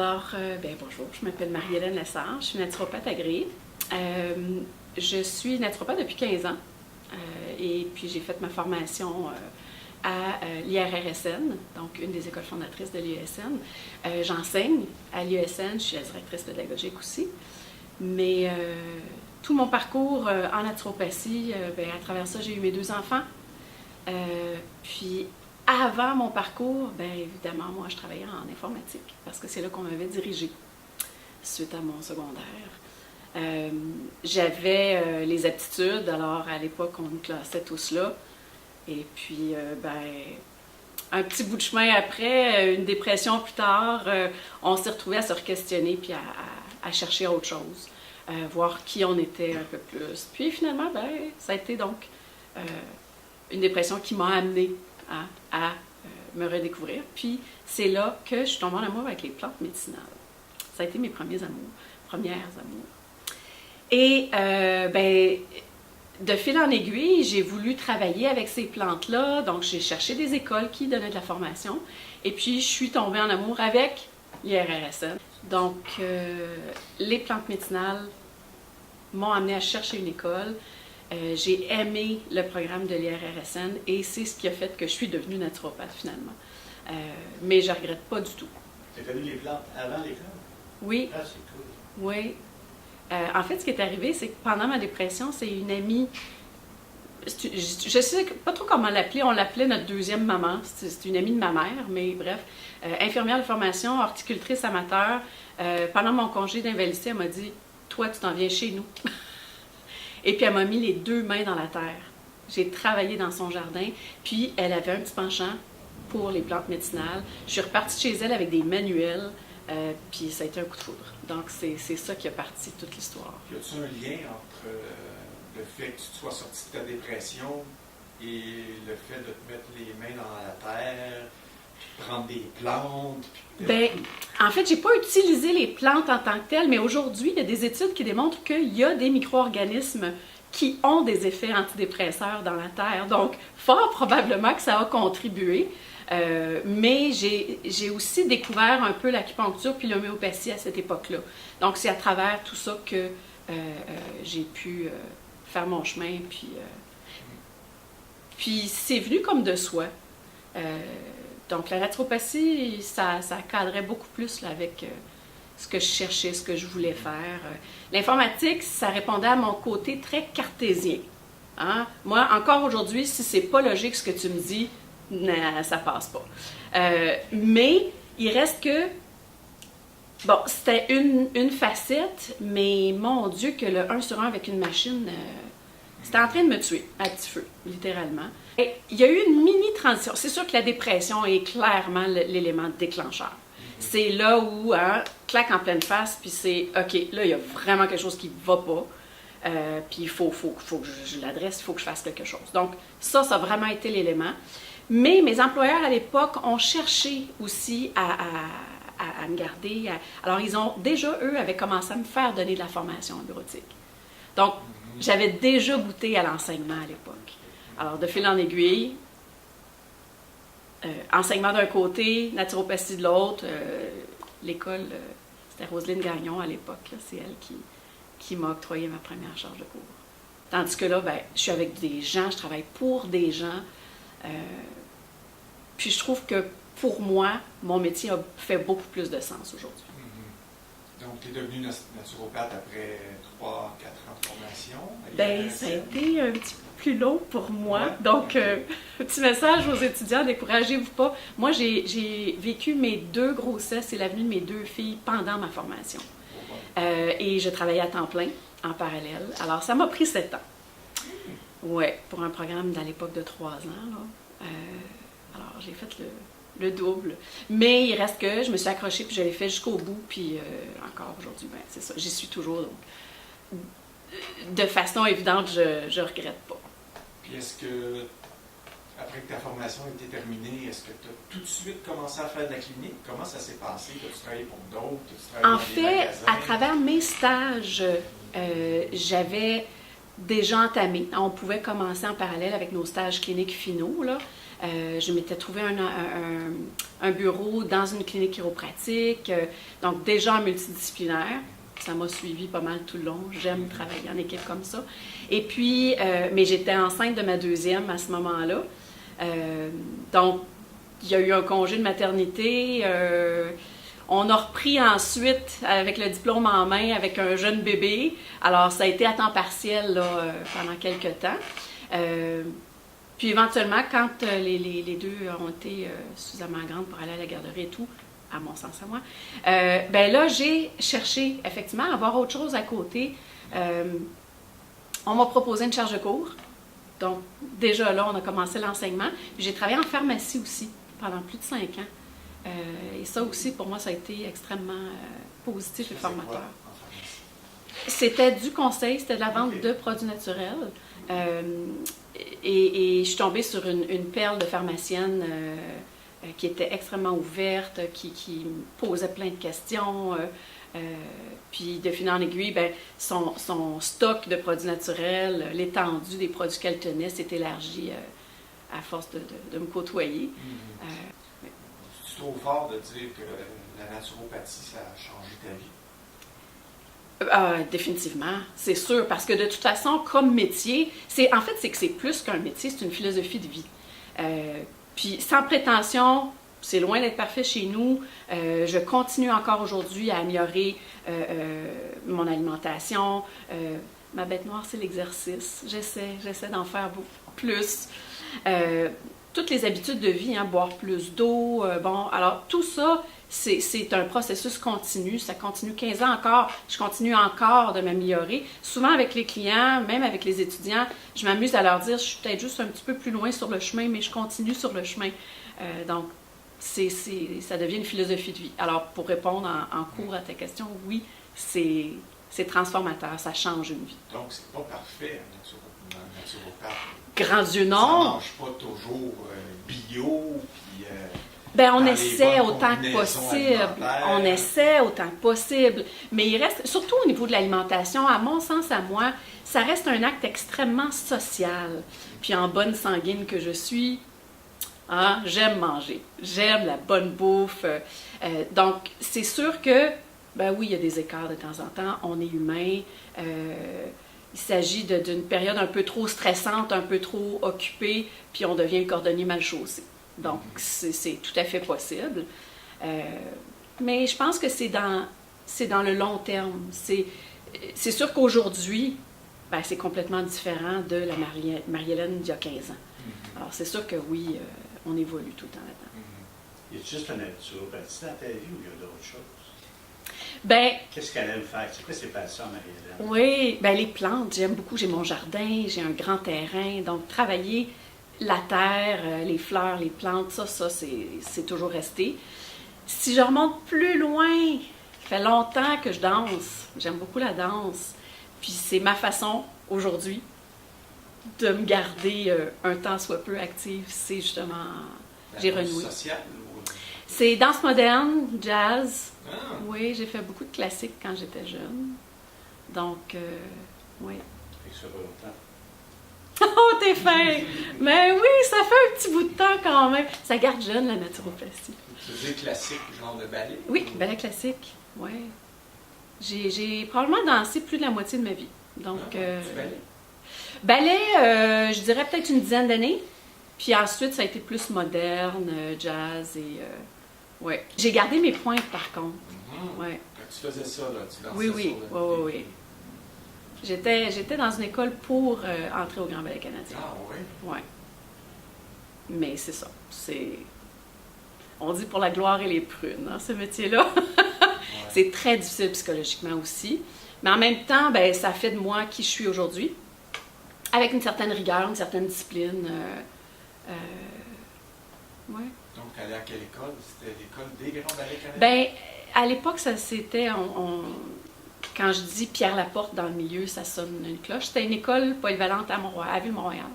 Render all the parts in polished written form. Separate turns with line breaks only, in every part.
Alors, bonjour, je m'appelle Marie-Hélène Lessard, je suis naturopathe agréée. Je suis naturopathe depuis 15 ans et puis j'ai fait ma formation à l'IRRSN, donc une des écoles fondatrices de l'IESN. J'enseigne à l'IESN, je suis la directrice pédagogique aussi. Mais tout mon parcours en naturopathie, à travers ça, j'ai eu mes 2 enfants. Puis avant mon parcours, évidemment, moi, je travaillais en informatique parce que c'est là qu'on m'avait dirigée suite à mon secondaire. J'avais les aptitudes, alors à l'époque, on nous classait tous là. Et puis, un petit bout de chemin après, une dépression plus tard, on s'est retrouvés à se re-questionner puis à chercher autre chose, voir qui on était un peu plus. Puis finalement, ça a été donc une dépression qui m'a amenée à me redécouvrir. Puis c'est là que je suis tombée en amour avec les plantes médicinales. Ça a été mes premières amours. Et de fil en aiguille, j'ai voulu travailler avec ces plantes-là. Donc j'ai cherché des écoles qui donnaient de la formation. Et puis je suis tombée en amour avec l'IRRSN. Donc les plantes médicinales m'ont amenée à chercher une école. J'ai aimé le programme de l'IRRSN et c'est ce qui a fait que je suis devenue naturopathe finalement. Mais je ne regrette pas du tout.
Tu as connu les plantes avant l'école?
Oui.
Ah, c'est cool.
Oui. En fait, ce qui est arrivé, c'est que pendant ma dépression, c'est une amie, je ne sais pas trop comment l'appeler, on l'appelait notre deuxième maman, c'est une amie de ma mère, mais bref, infirmière de formation, horticultrice amateur. Pendant mon congé d'invalidité, elle m'a dit « Toi, tu t'en viens chez nous. » Et puis, elle m'a mis les 2 mains dans la terre. J'ai travaillé dans son jardin, puis elle avait un petit penchant pour les plantes médicinales. Je suis repartie chez elle avec des manuels, puis ça a été un coup de foudre. Donc, c'est ça qui a parti toute l'histoire.
Y a-t-il un lien entre le fait que tu sois sorti de ta dépression et le fait de te mettre les mains dans la terre, puis prendre des plantes?
En fait, j'ai pas utilisé les plantes en tant que telles, mais aujourd'hui, il y a des études qui démontrent qu'il y a des micro-organismes qui ont des effets antidépresseurs dans la terre. Donc, fort probablement que ça a contribué. Mais j'ai aussi découvert un peu l'acupuncture puis l'homéopathie à cette époque-là. Donc, c'est à travers tout ça que j'ai pu faire mon chemin. Puis c'est venu comme de soi. Donc, la naturopathie, ça cadrait beaucoup plus là, avec ce que je cherchais, ce que je voulais faire. L'informatique, ça répondait à mon côté très cartésien. Hein? Moi, encore aujourd'hui, si c'est pas logique ce que tu me dis, ça passe pas. Mais il reste que, c'était une facette, mais mon Dieu, que le 1 sur 1 avec une machine, c'était en train de me tuer à petit feu, littéralement. Et il y a eu une mini-transition. C'est sûr que la dépression est clairement l'élément déclencheur. C'est là où, claque en pleine face, puis c'est, OK, là, il y a vraiment quelque chose qui ne va pas. Puis il faut que je l'adresse, il faut que je fasse quelque chose. Donc, ça a vraiment été l'élément. Mais mes employeurs à l'époque ont cherché aussi à me garder. Alors, ils ont déjà, eux, avaient commencé à me faire donner de la formation en bureautique. Donc, j'avais déjà goûté à l'enseignement à l'époque. Alors, de fil en aiguille, enseignement d'un côté, naturopathie de l'autre. L'école, c'était Roselyne Gagnon à l'époque. C'est elle qui m'a octroyé ma première charge de cours. Tandis que là, je suis avec des gens, je travaille pour des gens. Puis je trouve que pour moi, mon métier a fait beaucoup plus de sens aujourd'hui.
Donc, tu es devenue naturopathe après 3-4 ans de formation?
Ça a été un petit peu plus long pour moi. Ouais. Donc, petit message aux étudiants, découragez-vous pas. Moi, j'ai vécu mes 2 grossesses et l'avenue de mes 2 filles pendant ma formation. Et je travaillais à temps plein, en parallèle. Alors, ça m'a pris 7 ans. Oui, pour un programme d'à l'époque de 3 ans. Là. Alors, j'ai fait le double. Mais il reste que je me suis accrochée, puis je l'ai fait jusqu'au bout. Puis encore aujourd'hui, c'est ça. J'y suis toujours. Donc, de façon évidente, je ne regrette pas.
Puis est-ce que, après que ta formation ait été terminée, est-ce que tu as tout de suite commencé à faire de la clinique? Comment ça s'est passé? As-tu travaillé pour d'autres?
En fait, à travers mes stages, j'avais déjà entamé. On pouvait commencer en parallèle avec nos stages cliniques finaux, là. Je m'étais trouvé un bureau dans une clinique chiropratique, donc déjà multidisciplinaire. Ça m'a suivi pas mal tout le long. J'aime travailler en équipe comme ça. Et puis, mais j'étais enceinte de ma deuxième à ce moment-là. Donc, il y a eu un congé de maternité. On a repris ensuite avec le diplôme en main avec un jeune bébé. Alors, ça a été à temps partiel là, pendant quelques temps. Puis éventuellement, quand les deux ont été suffisamment grandes pour aller à la garderie et tout, à mon sens à moi, ben là, j'ai cherché effectivement à avoir autre chose à côté. On m'a proposé une charge de cours. Donc, déjà là, on a commencé l'enseignement. Puis j'ai travaillé en pharmacie aussi pendant plus de 5 ans. Et ça aussi, pour moi, ça a été extrêmement positif et formateur. C'était du conseil, c'était de la vente de produits naturels. Et je suis tombée sur une perle de pharmacienne qui était extrêmement ouverte, qui me posait plein de questions. Puis de fil en aiguille, ben, son stock de produits naturels, l'étendue des produits qu'elle tenait s'est élargi à force de me côtoyer.
C'est trop fort de dire que la naturopathie, ça a changé ta vie?
Définitivement, c'est sûr, parce que de toute façon, comme métier, c'est que c'est plus qu'un métier, c'est une philosophie de vie. Puis sans prétention, c'est loin d'être parfait chez nous. Je continue encore aujourd'hui à améliorer mon alimentation. Ma bête noire, c'est l'exercice. J'essaie d'en faire beaucoup plus. Toutes les habitudes de vie, hein, boire plus d'eau, bon, alors tout ça, c'est un processus continu, ça continue 15 ans encore, je continue encore de m'améliorer. Souvent avec les clients, même avec les étudiants, je m'amuse à leur dire, je suis peut-être juste un petit peu plus loin sur le chemin, mais je continue sur le chemin. Donc, ça devient une philosophie de vie. Alors, pour répondre en cours à ta question, oui, c'est transformateur, ça change une vie.
Donc, c'est pas parfait, un naturopathe.
Grand Dieu, non!
Ça mange pas toujours bio, puis...
Ben, on essaie autant que possible. On essaie autant que possible. Mais il reste, surtout au niveau de l'alimentation, à mon sens, à moi, ça reste un acte extrêmement social. Puis en bonne sanguine que je suis, hein, j'aime manger. J'aime la bonne bouffe. Donc, c'est sûr que, ben oui, il y a des écarts de temps en temps. On est humain. Il s'agit d'une période un peu trop stressante, un peu trop occupée, puis on devient le cordonnier mal chaussé. Donc, c'est tout à fait possible. Mais je pense que c'est dans le long terme. C'est sûr qu'aujourd'hui, ben, c'est complètement différent de la Marie-Hélène d'il y a 15 ans. Alors, c'est sûr que oui, on évolue tout le temps là-dedans.
Y a juste un naturopathie dans ta vie ou il y a d'autres choses?
Ben,
qu'est-ce qu'elle aime faire? C'est quoi ses passions, Marie-Hélène?
Oui, ben les plantes, j'aime beaucoup. J'ai mon jardin, j'ai un grand terrain. Donc, travailler la terre, les fleurs, les plantes, ça c'est toujours resté. Si je remonte plus loin, ça fait longtemps que je danse. J'aime beaucoup la danse. Puis c'est ma façon, aujourd'hui, de me garder un temps soit peu active. C'est justement... j'ai renoué. C'est danse moderne, jazz. Ah. Oui, j'ai fait beaucoup de classiques quand j'étais jeune. Donc, oui.
Et ça va longtemps.
Oh, t'es fin! Mais oui, ça fait un petit bout de temps quand même. Ça garde jeune, la naturopathie.
Tu veux dire classique, genre de ballet?
Oui, ballet classique, oui. J'ai probablement dansé plus de la moitié de ma vie. Donc,
du ballet?
Ballet, je dirais peut-être une dizaine d'années. Puis ensuite, ça a été plus moderne, jazz et... ouais. J'ai gardé mes pointes, par contre. Ouais.
Quand tu faisais ça, là, tu dansais
oui. Oui. J'étais dans une école pour entrer au Grand Ballet canadien.
Ah oui?
Oui. Mais c'est ça. On dit pour la gloire et les prunes, hein, ce métier-là. Ouais. C'est très difficile psychologiquement aussi. Mais en même temps, ben, ça fait de moi qui je suis aujourd'hui. Avec une certaine rigueur, une certaine discipline. Ouais.
Donc, tu allais à quelle école? C'était l'école des Grands Ballets canadiens?
Ben, à l'époque, ça c'était... Quand je dis Pierre Laporte dans le milieu, ça sonne une cloche. C'était une école polyvalente à Ville-Montréal,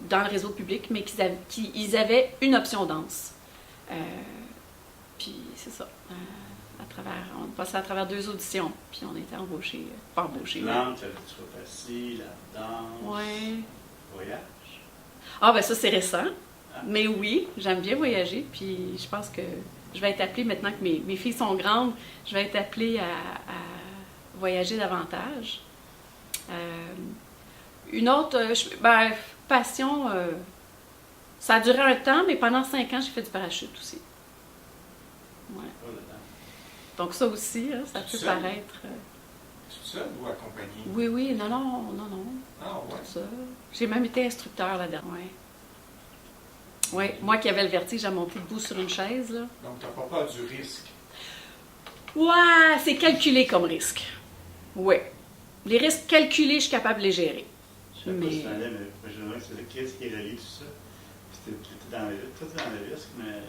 dans le réseau public, mais ils avaient une option danse. Puis c'est ça. On passait à travers 2 auditions, puis on était embauchés. Pas embauchés.
La plante, la naturopathie, la danse.
Oui.
Voyage.
Ah, ben ça, c'est récent.
Ah.
Mais oui, j'aime bien voyager. Puis je pense que je vais être appelée, maintenant que mes filles sont grandes, je vais être appelée à voyager davantage. Une autre passion, ça a duré un temps, mais pendant 5 ans, j'ai fait du parachute aussi. Ouais.
Oh là là.
Donc ça aussi, hein, ça
Toute
peut
seule?
paraître...
Toute seule ou accompagnée?
Oui, oui, non.
Ah ouais.
Ça. J'ai même été instructeur là-dedans. Ouais. Oui, moi qui avais le vertige à monter debout sur une chaise, là.
Donc, tu n'as pas peur du risque.
Ouais, c'est calculé comme risque. Oui. Les risques calculés, je suis capable de les gérer.
Je sais pas
Mais-
si tu en mais moi, je me demande qu'est-ce qui relie tout ça. Puis tout est dans le risque, mais...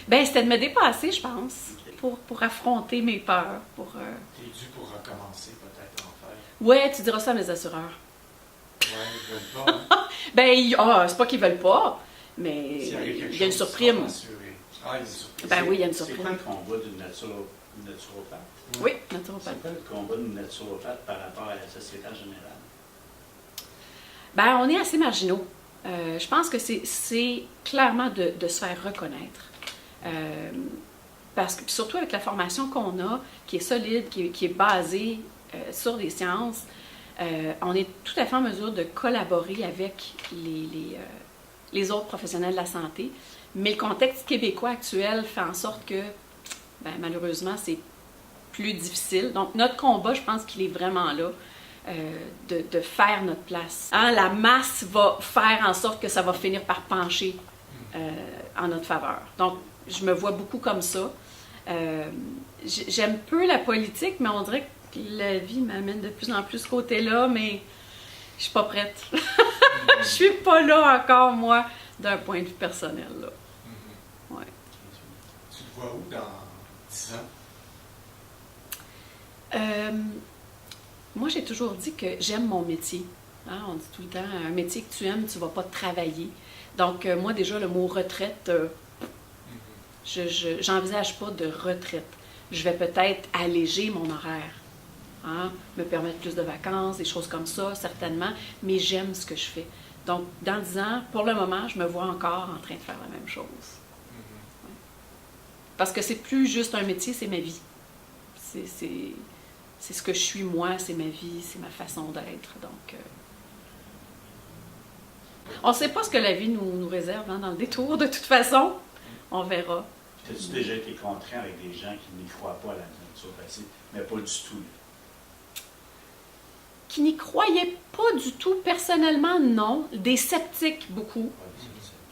Ben, c'était de me dépasser, je pense, pour affronter mes peurs.
Tu es dû pour recommencer, peut-être, en faire.
Ouais, tu diras ça à mes assureurs.
Ouais, ils veulent pas. Hein?
Ben, c'est pas qu'ils veulent pas, mais
S'il arrive quelque
il y a une
chose, tu
surprise.
seras rassuré. Ah, il y a une surprise.
Ben oui, il y a une
C'est
surprise.
quoi le combat d'une naturopathe?
Oui, naturopathe.
C'est quoi le combat d'une naturopathe par rapport à la société en général?
Ben, on est assez marginaux. Je pense que c'est clairement de se faire reconnaître. Parce que, puis surtout avec la formation qu'on a, qui est solide, qui est basée sur des sciences, on est tout à fait en mesure de collaborer avec les autres professionnels de la santé. Mais le contexte québécois actuel fait en sorte que, ben, malheureusement, c'est plus difficile. Donc, notre combat, je pense qu'il est vraiment là, de faire notre place. Hein, la masse va faire en sorte que ça va finir par pencher en notre faveur. Donc, je me vois beaucoup comme ça. J'aime peu la politique, mais on dirait que la vie m'amène de plus en plus ce côté-là, mais je suis pas prête. Je suis pas là encore, moi, d'un point de vue personnel, là.
Mhm.
Ouais.
Tu le vois où dans 10 ans?
Moi, j'ai toujours dit que j'aime mon métier. Hein, on dit tout le temps, un métier que tu aimes, tu ne vas pas travailler. Donc, moi, déjà, le mot retraite, j'envisage pas de retraite. Je vais peut-être alléger mon horaire, hein, me permettre plus de vacances, des choses comme ça, certainement, mais j'aime ce que je fais. Donc, dans 10 ans, pour le moment, je me vois encore en train de faire la même chose.
Mhm.
Parce que c'est plus juste un métier, c'est ma vie. C'est ce que je suis moi, c'est ma vie, c'est ma façon d'être. Donc, on ne sait pas ce que la vie nous réserve, hein, dans le détour, de toute façon. On verra.
As-tu déjà été contraint avec des gens qui n'y croient pas à la naturopathie, mais pas du tout?
Qui n'y croyaient pas du tout, personnellement, non. Des sceptiques, beaucoup.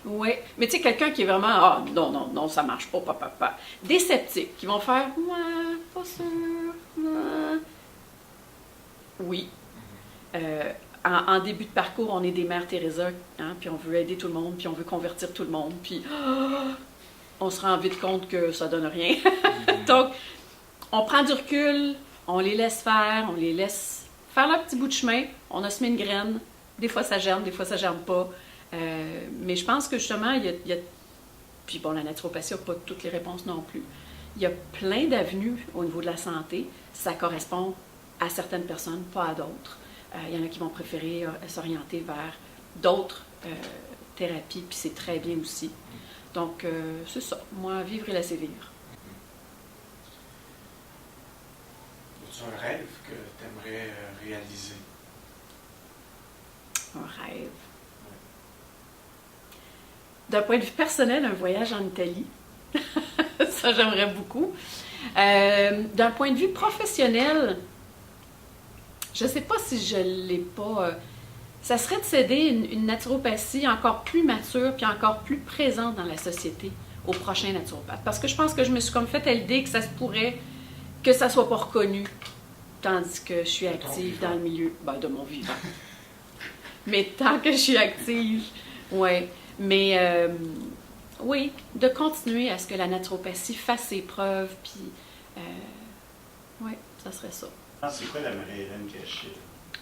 Oui. Mais tu sais, quelqu'un qui est vraiment, ah, non, ça marche pas, pas. Des sceptiques qui vont faire, ouais, pas sûr. Ouais. Oui. En début de parcours, on est des mères Teresa, hein, puis on veut aider tout le monde, puis on veut convertir tout le monde, puis on se rend vite compte que ça donne rien. Donc, on prend du recul, on les laisse faire, on les laisse faire leur petit bout de chemin, on a semé une graine, des fois ça germe, des fois ça germe pas. Mais je pense que justement, il y a... Puis bon, la naturopathie n'a pas toutes les réponses non plus. Il y a plein d'avenues au niveau de la santé. Ça correspond à certaines personnes, pas à d'autres. Il y en a qui vont préférer s'orienter vers d'autres thérapies, puis c'est très bien aussi. Donc, c'est ça. Moi, vivre et laisser vivre.
As-tu un rêve que tu aimerais réaliser?
Un rêve. D'un point de vue personnel, un voyage en Italie. Ça, j'aimerais beaucoup. D'un point de vue professionnel, je ne sais pas si je ne l'ai pas... ça serait de céder une naturopathie encore plus mature puis encore plus présente dans la société aux prochains naturopathes. Parce que je pense que je me suis comme fait à l'idée que ça se pourrait que ça ne soit pas reconnu, tandis que je suis active dans le milieu de mon vivant. Mais tant que je suis active, oui. Mais oui, de continuer à ce que la naturopathie fasse ses preuves, puis oui, ça serait ça.
C'est quoi la Marie-Hélène cachée?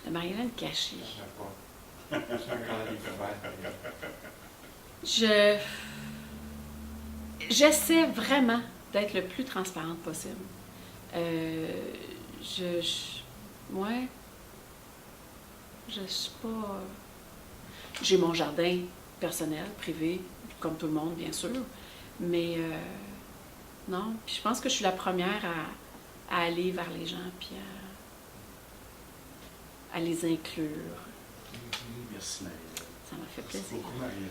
La Marie-Hélène cachée.
Je ne sais pas. C'est un grand livre ouvert.
J'essaie vraiment d'être le plus transparente possible. Ouais. Je suis pas... J'ai mon jardin personnel, privé, comme tout le monde, bien sûr. Mais non, puis je pense que je suis la première à aller vers les gens, puis à les inclure.
Merci, Marie-Hélène.
Ça m'a fait
Merci
plaisir.
beaucoup, Marie-Hélène.